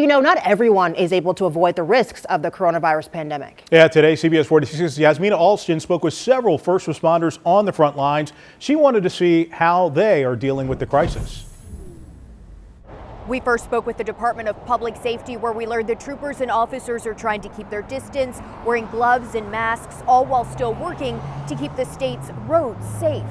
You know, not everyone is able to avoid the risks of the coronavirus pandemic. Yeah, today CBS 46's Yasmina Alston spoke with several first responders on the front lines. She wanted to see how they are dealing with the crisis. We first spoke with the Department of Public Safety, where we learned that troopers and officers are trying to keep their distance, wearing gloves and masks, all while still working to keep the state's roads safe.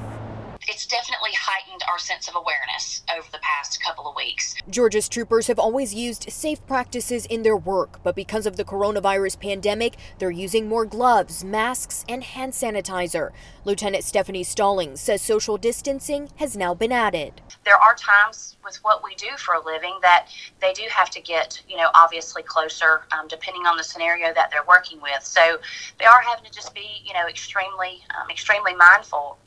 It's definitely heightened our sense of awareness over the past couple of weeks. Georgia's troopers have always used safe practices in their work, but because of the coronavirus pandemic, they're using more gloves, masks, and hand sanitizer. Lieutenant Stephanie Stallings says social distancing has now been added. There are times with what we do for a living that they do have to get, obviously closer, depending on the scenario that they're working with. So they are having to just be, extremely mindful,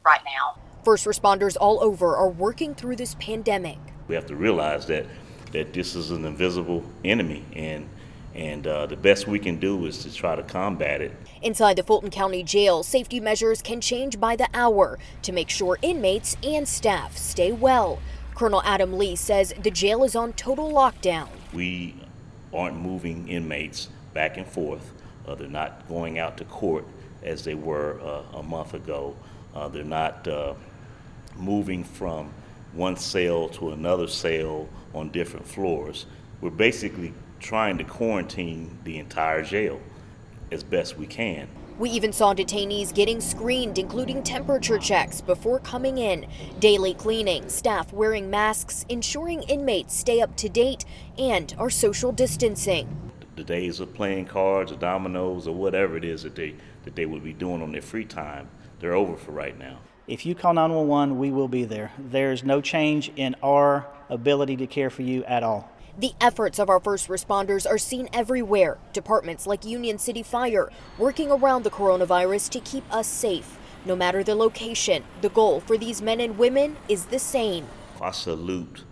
right now. First responders all over are working through this pandemic. We have to realize that this is an invisible enemy, and the best we can do is to try to combat it. Inside the Fulton County Jail, safety measures can change by the hour to make sure inmates and staff stay well. Colonel Adam Lee says the jail is on total lockdown. We aren't moving inmates back and forth. They're not going out to court as they were a month ago. They're not moving from one cell to another cell on different floors. We're basically trying to quarantine the entire jail as best we can. We even saw detainees getting screened, including temperature checks before coming in, daily cleaning, staff wearing masks, ensuring inmates stay up to date and are social distancing. The days of playing cards or dominoes or whatever it is that they would be doing on their free time, they're over for right now. If you call 911, we will be there. There's no change in our ability to care for you at all. The efforts of our first responders are seen everywhere. Departments like Union City Fire working around the coronavirus to keep us safe. No matter the location, the goal for these men and women is the same. I salute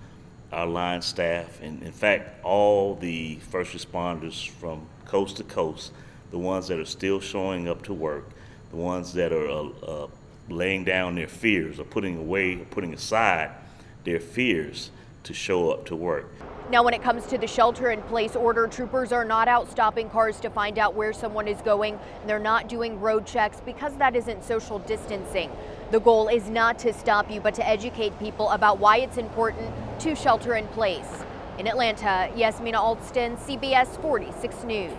our line staff and, in fact, all the first responders from coast to coast, the ones that are still showing up to work, the ones that are laying down their fears or putting aside their fears to show up to work. Now, when it comes to the shelter-in-place order, troopers are not out stopping cars to find out where someone is going. They're not doing road checks because that isn't social distancing. The goal is not to stop you, but to educate people about why it's important to shelter in place. In Atlanta, Yasmina Alston, CBS 46 News.